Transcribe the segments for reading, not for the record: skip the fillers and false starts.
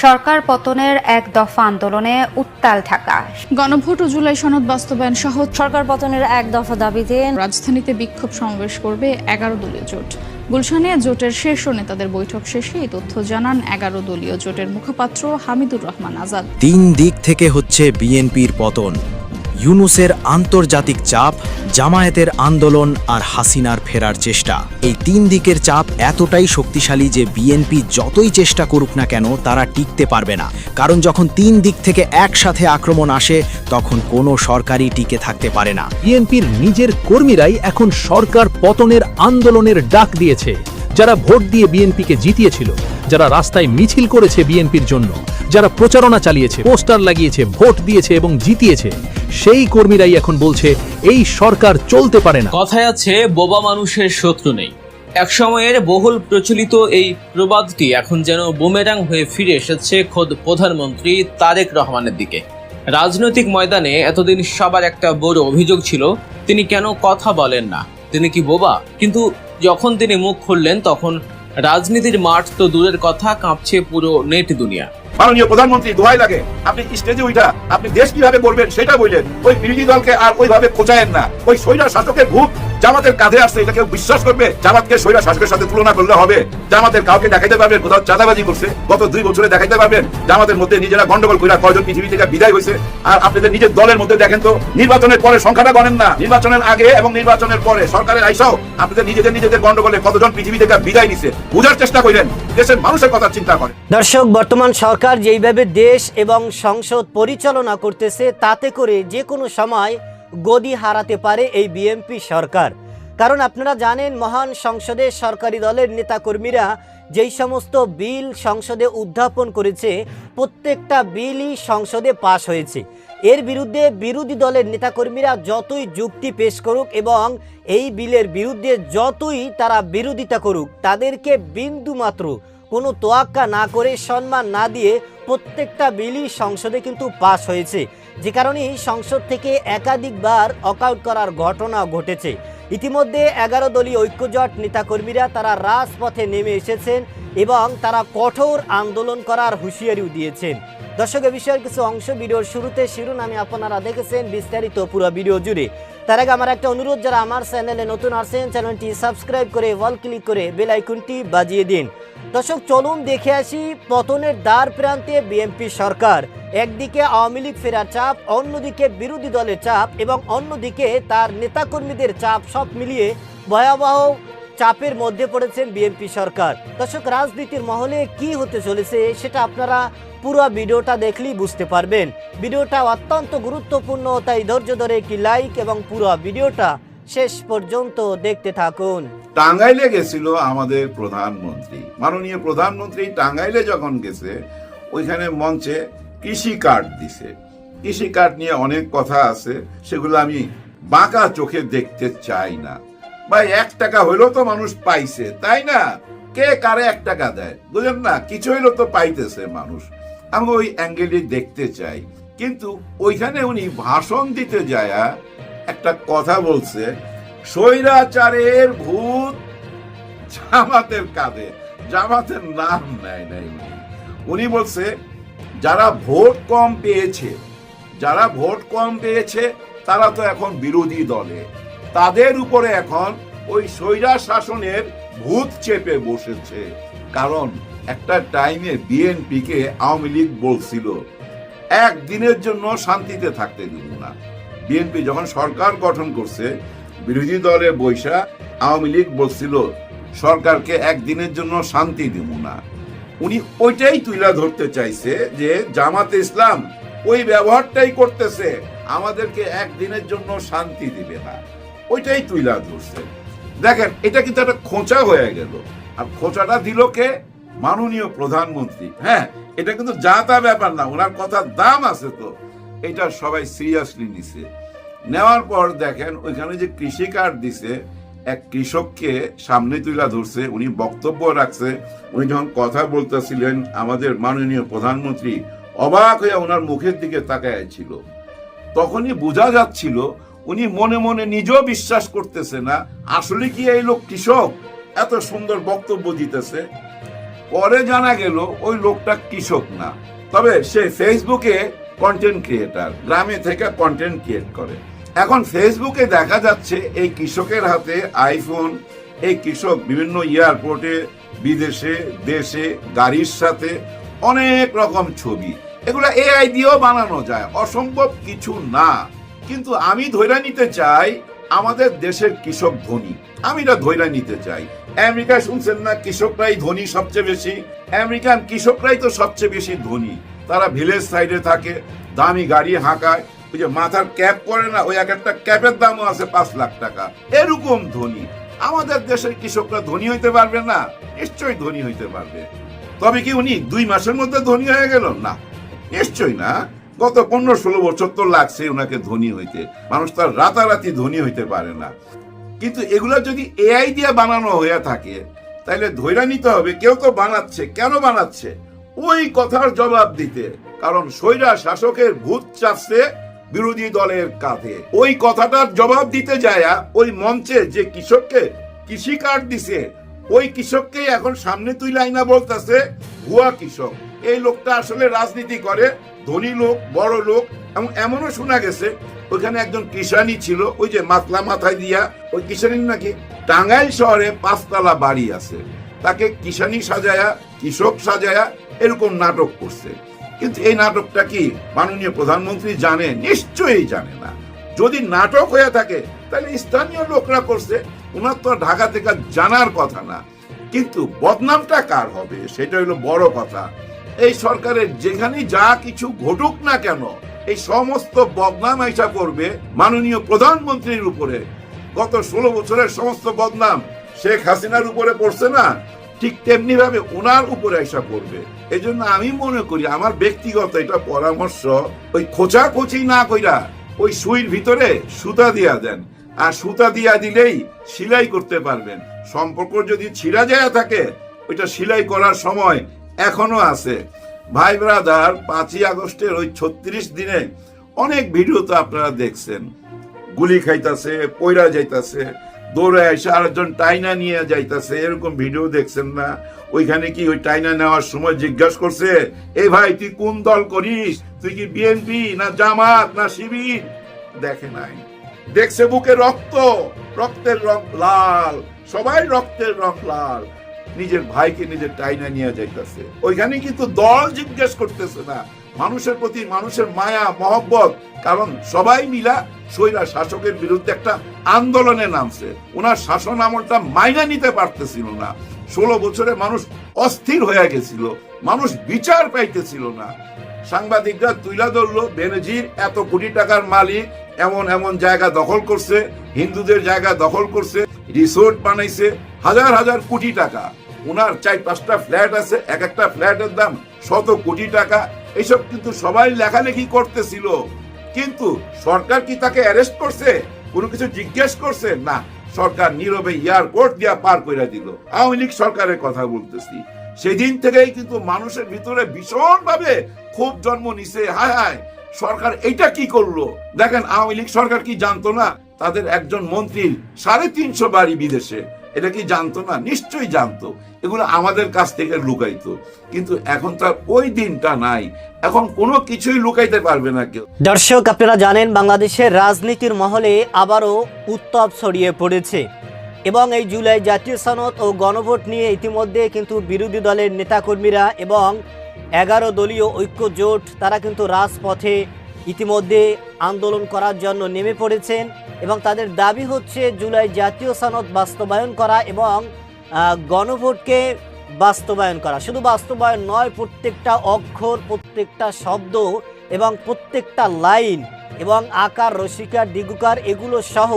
সরকার পতনের এক দফা আন্দোলনে উত্তাল ঢাকা। গণভোট ও জুলাই সনদ বাস্তবায়ন সহ সরকার পতনের এক দফা দাবিতে রাজধানীতে বিক্ষোভ সমাবেশ করবে 11 দলীয় জোট। গুলশানে জোটের শীর্ষ নেতাদের বৈঠক শেষে এই তথ্য জানান 11 দলীয় জোটের মুখপাত্র হামিদুর রহমান আজাদ। 3 দিক থেকে হচ্ছে বিএনপির পতন। ইউনূসের আন্তর্জাতিক চাপ, জামায়াতের আন্দোলন আর হাসিনার ফেরার চেষ্টা। এই 3 দিকের চাপ এতটাই শক্তিশালী যে বিএনপি যতই চেষ্টা করুক না কেন তারা টিকতে পারবে না। কারণ যখন 3 দিক থেকে একসাথে আক্রমণ আসে তখন কোনো সরকারই টিকে থাকতে পারে না। বিএনপির নিজের কর্মীরাই এখন সরকার পতনের আন্দোলনের ডাক দিয়েছে। যারা ভোট দিয়ে বিএনপিকে জিতিয়েছিল, যারা রাস্তায় মিছিল করেছে বিএনপির জন্য, যারা প্রচারণা চালিয়েছে, পোস্টার লাগিয়েছে, ভোট দিয়েছে এবং জিতিয়েছে, সেই কর্মীরাই এখন বলছে এই সরকার চলতে পারে না। কথায় আছে বোবা মানুষের শত্রু নেই। একসময়ের বহুল প্রচলিত এই প্রবাদটি এখন যেন বুমেরাং হয়ে ফিরে এসেছে খোদ প্রধানমন্ত্রী তারেক রহমানের দিকে। রাজনৈতিক ময়দানে এতদিন সবার একটা বড় অভিযোগ ছিল, তিনি কেন কথা বলেন না, তিনি কি বোবা? কিন্তু যখন তিনি মুখ খুললেন তখন রাজনীতির মাঠ তো দূরের কথা, কাঁপছে পুরো নেট দুনিয়া। মাননীয় প্রধানমন্ত্রী, দোহাই লাগে আপনি স্টেজে উঠা আপনি দেশ কিভাবে বলবেন সেটা বললেন। ওই বিরোধী দলকে আর ওইভাবে খোঁচায়েন না। ওই স্বৈরার শাসকের ভূত জামাতের কাঁধে আসছে, এটা কেউ বিশ্বাস করবে? জামাতকে স্বৈরার শাসকের সাথে তুলনা করলে হবে? জামাতের কাউকে দেখাইতে পারবেন কোথাও চাঁদাবাজি করছে? গত 2 বছরে দেখাইতে পারবেন? জামাতের মধ্যে নিজেরা গন্ডগোল কইরা কয়জন পৃথিবী থেকে বিদায় হয়েছে? আর আপনাদের নিজের দলের মধ্যে দেখেন তো, নির্বাচনের পরে সংখ্যাটা গণেন না, নির্বাচনের আগে এবং নির্বাচনের পরে সরকারের আইসাও আপনাদের নিজেদের গন্ডগোলে কতজন পৃথিবী থেকে বিদায় নিছে বুঝার চেষ্টা করেন। দেশের মানুষের কথা চিন্তা করেন। দর্শক, বর্তমান সরকার যেইভাবে দেশ এবং সংসদ পরিচালনা করতেছে তাতে করে যে কোনো সময় গদি হারাতে পারে এই বিএনপি সরকার। কারণ আপনারা জানেন, মহান সংসদে সরকারি দলের নেতাকর্মীরা যেই সমস্ত বিল সংসদে উত্থাপন করেছে প্রত্যেকটা বিলই সংসদে পাশ হয়েছে। এর বিরুদ্ধে বিরোধী দলের নেতাকর্মীরা যতই যুক্তি পেশ করুক এবং এই বিলের বিরুদ্ধে যতই তারা বিরোধিতা করুক, তাদেরকে বিন্দুমাত্র কোনো তোয়াক্কা না করে, সম্মান না দিয়ে প্রত্যেকটা বিলই সংসদে কিন্তু পাশ হয়েছে। যে কারণে সংসদ থেকে একাধিকবার ওয়াকআউট করার ঘটনা ঘটেছে। ইতিমধ্যে 11 দলীয় ঐক্যজোট নেতাকর্মীরা তারা রাজপথে নেমে এসেছেন এবং তারা কঠোর আন্দোলন করার হুঁশিয়ারিও দিয়েছেন। দর্শক, এ বিষয়ের কিছু অংশ ভিডিওর শুরুতে শিরোনামে আপনারা দেখেছেন, বিস্তারিত পুরো ভিডিও জুড়ে। তার আগে আমার একটা অনুরোধ, যারা আমার চ্যানেলে নতুন আসছেন চ্যানেলটি সাবস্ক্রাইব করে অল ক্লিক করে বেল আইকনটি বাজিয়ে দিন। দর্শক, চলুন দেখে আসি পতনের দ্বার প্রান্তে বিএনপি সরকার। একদিকে আওয়ামী লীগ ফেরার চাপ, অন্যদিকে বিরোধী দলের চাপ এবং অন্যদিকে তার নেতাকর্মীদের চাপ, সব মিলিয়ে ভয়াবহ চাপের মধ্যে পড়েছেন বিএনপি সরকার। দর্শক, রাজনীতির মহলে কি হতে চলেছে সেটা আপনারা পুরো ভিডিওটা দেখলেই বুঝতে পারবেন। ভিডিওটা অত্যন্ত গুরুত্বপূর্ণ, তাই ধৈর্য ধরে একটি লাইক এবং পুরো ভিডিওটা শেষ পর্যন্ত দেখতে থাকুন। টাঙ্গাইলে গেছিল আমাদের প্রধানমন্ত্রী, মাননীয় প্রধানমন্ত্রী টাঙ্গাইলে যখন গেছে ওইখানে মঞ্চে কৃষি কার্ড দিছে। কৃষি কার্ড নিয়ে অনেক কথা আছে, সেগুলো আমি বাঁকা চোখে দেখতে চাই না। ভাই, 1 টাকা হইলেও তো মানুষ পাইছে, তাই না? কে কারে 1 টাকা দেয়, বুঝলেন না? কিছু হইলেও তো পাইতেছে মানুষ। আমি ওই অ্যাঙ্গেলে দেখতে চাই। কিন্তু ওইখানে উনি ভাষণ দিতে যায় একটা কথা বলছে, স্বৈরাচারের ভূত জামাতের কাঁধে। জামাতের নাম নেয় নাই উনি বলছে যারা ভোট কম পেয়েছে তারা তো এখন বিরোধী দলে, তাদের উপরে এখন ওই স্বৈরা শাসনের ভূত চেপে বসেছে। কারণ একটা টাইমে বিএনপি কে আওয়ামী লীগ বলছিল একদিনের জন্য শান্তিতে থাকতে দিব না। বিএনপি যখন সরকার গঠন করছে, বিরোধী দলে বৈশা আওয়ামী লীগ বলছিল সরকারকে একদিনের জন্য শান্তি দিব না। উনি ওইটাই তুলে ধরতে চাইছে যে জামাতে ইসলাম ওই ব্যবহারটাই করতেছে, আমাদেরকে একদিনের জন্য শান্তি দিবে না, ওইটাই তুলে ধরছে। দেখেন, এটা কিন্তু একটা খোঁচা হয়ে গেল। আর খোঁচাটা দিল কে? মাননীয় প্রধানমন্ত্রী। হ্যাঁ, এটা কিন্তু যা তা ব্যাপার না, ওনার কথার দাম আছে। তো এটা সবাই সিরিয়াসলি নিছে। নেওয়ার পর দেখেন ওইখানে যে কৃষি কার্ড দিছে, এক কৃষককে সামনে তুলে ধরছে, উনি বক্তব্য রাখছে। উনি যখন কথা বলতেছিলেন, আমাদের মাননীয় প্রধানমন্ত্রী অবাক হয়ে ওনার মুখের দিকে তাকায় ছিল। তখনই বোঝা যাচ্ছিল উনি মনে মনে নিজেও বিশ্বাস করতেছে না আসলে কি এই লোক কৃষক, এত সুন্দর বক্তব্য দিতেছে। পরে জানা গেল ওই লোকটা কৃষক না, তবে সে ফেসবুকে কন্টেন্ট ক্রিয়েটার, গ্রামে থেকে কন্টেন্ট ক্রিয়েট করে। এখন ফেসবুকে দেখা যাচ্ছে এই কৃষকের হাতে আইফোন, এই কৃষক বিভিন্ন এয়ারপোর্টে, বিদেশে, দেশে, গাড়ির সাথে অনেক রকম ছবি, এগুলো এআই দিয়েও বানানো যায়, অসম্ভব কিছু না। কিন্তু আমি ধরে নিতে চাই আমাদের দেশের কৃষক ধনী, আমি এটা ধরে নিতে চাই। আমেরিকায় শুনছেন না কৃষকরাই ধনী সবচেয়ে বেশি, আমেরিকান কৃষকরাই তো সবচেয়ে বেশি ধনী। তারা ভিলেজ সাইডে থাকে, দামি গাড়ি হাঁকায়, ওই যে মাথার ক্যাপ পরে না, ওই এক একটা ক্যাপের দামও আছে 5 লাখ টাকা, এরকম ধনী। আমাদের দেশের কৃষকরা ধনী হইতে পারবে না? নিশ্চয়ই ধনী হইতে পারবে। তবে কি উনি 2 মাসের মধ্যে ধনী হয়ে গেল? না, নিশ্চয়ই না। গত 15-16 বছর তো লাগছে ওনাকে ধনী হইতে, মানুষ তার রাতারাতি ধনী হইতে পারে না। কিন্তু এগুলো যদি এআই দিয়ে বানানো হয়ে থাকে তাহলে ধৈর্য নিতে হবে কেউ তো বানাচ্ছে। কেন বানাচ্ছে? ওই কথার জবাব দিতে, কারণ স্বৈরা শাসকের ভূত চাপছে বিরোধী দলের কাঁধে। ওই কথাটার জবাব দিতে যায় ওই মঞ্চে যে কৃষককে কৃষি কার্ড দিছে, ওই কৃষককে এখন সামনে তুই লাইনা বলতেছে ভুয়া কৃষক। এই লোকটা আসলে রাজনীতি করে, ধনী লোক, বড় লোক। এবং এমনও শোনা গেছে ওইখানে একজন কিষানি ছিল, ওই যে মাতলা মাথায় দিয়া, ওই কিষানির নাকি টাঙ্গাইল শহরে 5 তলা বাড়ি আছে, তাকে কিষানি সাজায়া, কৃষক সাজায়া এরকম নাটক করছে। কিন্তু এই নাটকটা কি মাননীয় প্রধানমন্ত্রী জানে? নিশ্চয়ই জানে না। যদি নাটক হয়ে থাকে তাহলে স্থানীয় লোকরা করছে, ওনার তো ঢাকা থেকে জানার কথা না। কিন্তু বদনামটা কার হবে সেটা হলো বড় কথা। এই সরকারের যেখানে যা কিছু ঘটুক না কেন, এই সমস্ত বদনাম আইসা করবে মাননীয় প্রধানমন্ত্রীর উপরে। গত 16 বছরের সমস্ত বদনাম শেখ হাসিনার উপরে পড়ছে না, ঠিক তেমনি ভাবে ওনার উপরে আইসা পড়বে। এই জন্য আমি মনে করি, আমার ব্যক্তিগত এটা পরামর্শ, ওই খোঁচাখুচি না কইরা ওই সুইর ভিতরে সুতা দিয়া দেন, আর সুতা দিয়া দিলেই সেলাই করতে পারবেন। সম্পর্ক যদি ছিঁড়া যায় থাকে, ওইটা সেলাই করার সময় এখনো আছে। ভাই ব্রাদার, 5ই আগস্টের ওই 36 দিনে অনেক ভিডিও তো আপনারা দেখছেন, গুলি খাইতাছে, পয়রা যাইতাছে, দৌড়ে এসে আরেকজন টাইনা নিয়ে যাইতাছে, এরকম ভিডিও দেখছেন না? ওইখানে কি ওই টাইনা নেওয়ার সময় জিজ্ঞাসা করছে, এ ভাই তুই কোন দল করিস, তুই কি বিএনপি না জামাত না শিবির? দেখে নাই। দেখছে বুকে রক্ত, রক্তের রং লাল, সবাই রক্তের রং লাল। নিজের ভাইকে নিজের টাইনা নিয়ে যাইতেছে, ওইখানে কিন্তু দল জিজ্ঞেস করতেছে না, মানুষের প্রতি মানুষের মায়া মহব্বত। কারণ সবাই মিলা স্বৈরা শাসকের বিরুদ্ধে একটা আন্দোলনে নামছে, ওনার শাসন আমলটা মাইনা নিতে পারতেছিল না। 16 বছরে মানুষ অস্থির হয়ে গেছিল, মানুষ বিচার পাইতেছিল না। সাংবাদিকরা তুইলা ধরলো বেনজির এত কোটি টাকার মালিক, এমন এমন জায়গা দখল করছে, হিন্দুদের জায়গা দখল করছে, রিসোর্ট বানাইছে, হাজার হাজার কোটি টাকা। ওনার 4-5টা ফ্ল্যাট আছে, এক একটা ফ্ল্যাটের দাম 100 কোটি টাকা। এইসব কিন্তু সবাই লেখালেখি করতেছিল। কিন্তু সরকার কি তাকে অ্যারেস্ট করছে? কোনো কিছু জিজ্ঞেস করছে না? সরকার নীরবে এয়ারপোর্ট দিয়া পার করে দিল। আওয়ামী লীগ সরকারের কথা বলতেছি। সেদিন থেকেই কিন্তু মানুষের ভিতরে ভীষণ ভাবে ক্ষোভ জন্ম নিছে। হায় হায়, সরকার এইটা কি করলো? দেখেন, আওয়ামী লীগ সরকার কি জানতো না তাদের একজন মন্ত্রীর 350 বাড়ি বিদেশে? এটা কি জানতো না? নিশ্চয়ই জানতো। এগুলো আমাদের কাছ থেকে লুকাইতো। কিন্তু এখন তার ওই দিনটা নাই, এখন কোনো কিছুই লুকাইতে পারবে না কেউ। দর্শক, আপনারা জানেন বাংলাদেশের রাজনীতির মহলে আবারও উত্তাপ ছড়িয়ে পড়েছে এবং এই জুলাই জাতীয় সনদ ও গণভোট নিয়ে ইতিমধ্যে কিন্তু বিরোধী দলের নেতাকর্মীরা এবং 11 দলীয় ঐক্য জোট তারা কিন্তু রাজপথে ইতিমধ্যে আন্দোলন করার জন্য নেমে পড়েছেন এবং তাদের দাবি হচ্ছে জুলাই জাতীয় সনদ বাস্তবায়ন করা এবং গণভোটকে বাস্তবায়ন করা। শুধু বাস্তবায়ন নয়, প্রত্যেকটা অক্ষর, প্রত্যেকটা শব্দ এবং প্রত্যেকটা লাইন এবং আকার, রসিকার, দিগুকার এগুলো সহ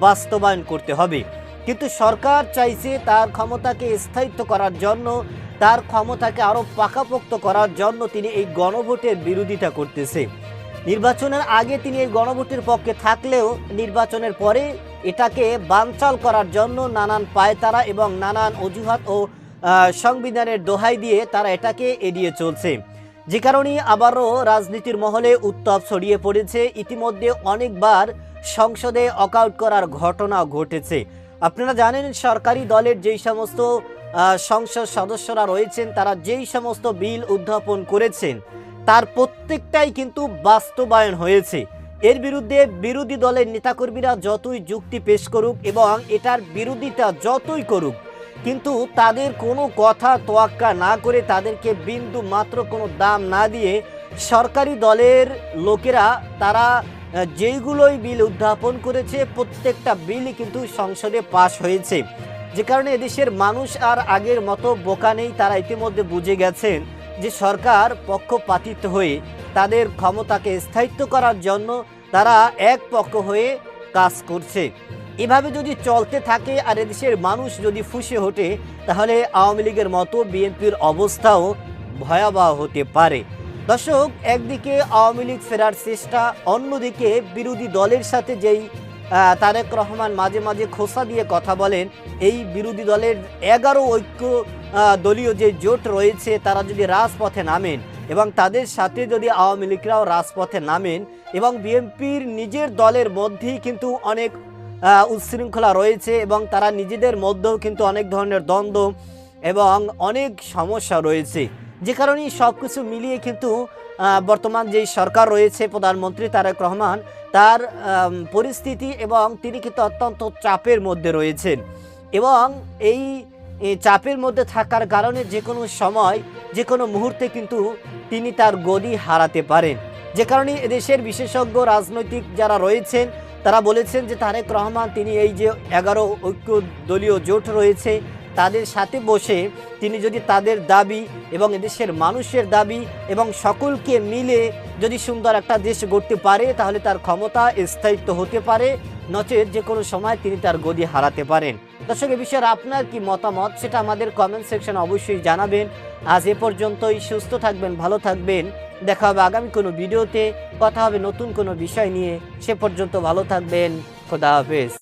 বাস্তবায়ন করতে হবে। কিন্তু সরকার চাইছে তার ক্ষমতাকে স্থায়িত্ব করার জন্য, তার ক্ষমতাকে আরও পাকাপোক্ত করার জন্য তিনি এই গণভোটের বিরোধিতা করতেছে। নির্বাচনের আগে তিনি এই গণভোটের পক্ষে থাকলেও নির্বাচনের পরে এটাকে বানচাল করার জন্য নানান পায়তারা এবং নানান অজুহাত ও সংবিধানের দোহাই দিয়ে তারা এটাকে এড়িয়ে চলছে, যে কারণেই আবারও রাজনীতির মহলে উত্তাপ ছড়িয়ে পড়েছে। ইতিমধ্যে অনেকবার সংসদে ওয়াকআউট করার ঘটনা ঘটেছে। আপনারা জানেন সরকারি দলের যেই সমস্ত সংসদ সদস্যরা রয়েছেন তারা যেই সমস্ত বিল উত্থাপন করেছেন তার প্রত্যেকটাই কিন্তু বাস্তবায়ন হয়েছে। এর বিরুদ্ধে বিরোধী দলের নেতাকর্মীরা যতই যুক্তি পেশ করুক এবং এটার বিরোধিতা যতই করুক, কিন্তু তাদের কোনো কথা তোয়াক্কা না করে, তাদেরকে বিন্দু মাত্র কোনো দাম না দিয়ে সরকারি দলের লোকেরা তারা যেইগুলোই বিল উত্থাপন করেছে প্রত্যেকটা বিলই কিন্তু সংসদে পাশ হয়েছে। যে কারণে এদেশের মানুষ আর আগের মতো বোকা নেই, তারা ইতিমধ্যে বুঝে গেছেন যে সরকার পক্ষপাতিত্ব হয়ে তাদের ক্ষমতাকে স্থায়িত্ব করার জন্য তারা এক পক্ষ হয়ে কাজ করছে। এভাবে যদি চলতে থাকে আর এদেশের মানুষ যদি ফুঁসে ওঠে তাহলে আওয়ামী লীগের মতো বিএনপির অবস্থাও ভয়াবহ হতে পারে। দর্শক, একদিকে আওয়ামী লীগ ফেরার চেষ্টা, অন্যদিকে বিরোধী দলের সাথে যেই তারেক রহমান মাঝে মাঝে খোসা দিয়ে কথা বলেন, এই বিরোধী দলের 11 ঐক্য দলীয় যে জোট রয়েছে তারা যদি রাজপথে নামেন এবং তাদের সাথে যদি আওয়ামী লীগরাও রাজপথে নামেন এবং বিএনপির নিজের দলের মধ্যেই কিন্তু অনেক উচ্ছৃঙ্খলা রয়েছে এবং তারা নিজেদের মধ্যেও কিন্তু অনেক ধরনের দ্বন্দ্ব এবং অনেক সমস্যা রয়েছে, যে কারণেই সব কিছু মিলিয়ে কিন্তু বর্তমান যেই সরকার রয়েছে প্রধানমন্ত্রী তারেক রহমান তার পরিস্থিতি এবং তিনি কিন্তু অত্যন্ত চাপের মধ্যে রয়েছেন এবং এই চাপের মধ্যে থাকার কারণে যে কোনো সময় যে কোনো মুহূর্তে কিন্তু তিনি তার গদি হারাতে পারেন। যে কারণে এদেশের বিশেষজ্ঞ রাজনৈতিক যারা রয়েছেন তারা বলেছেন যে তারেক রহমান তিনি এই যে 11 ঐক্য দলীয় জোট রয়েছে তাদের সাথে বসে তিনি যদি তাদের দাবি এবং এদেশের মানুষের দাবি এবং সকলকে মিলে যদি সুন্দর একটা দেশ গড়তে পারে তাহলে তার ক্ষমতা স্থায়িত্ব হতে পারে, নচেত যে কোনো সময় তিনি তার গদি হারাতে পারেন। দর্শক, এ বিষয়ে আপনার কি মতামত সেটা আমাদের কমেন্ট সেকশনে অবশ্যই জানাবেন। আজ এ পর্যন্তই। সুস্থ থাকবেন, ভালো থাকবেন। দেখা হবে আগামী কোনো ভিডিওতে, কথা হবে নতুন কোনো বিষয় নিয়ে। সে পর্যন্ত ভালো থাকবেন। খোদা হাফেজ।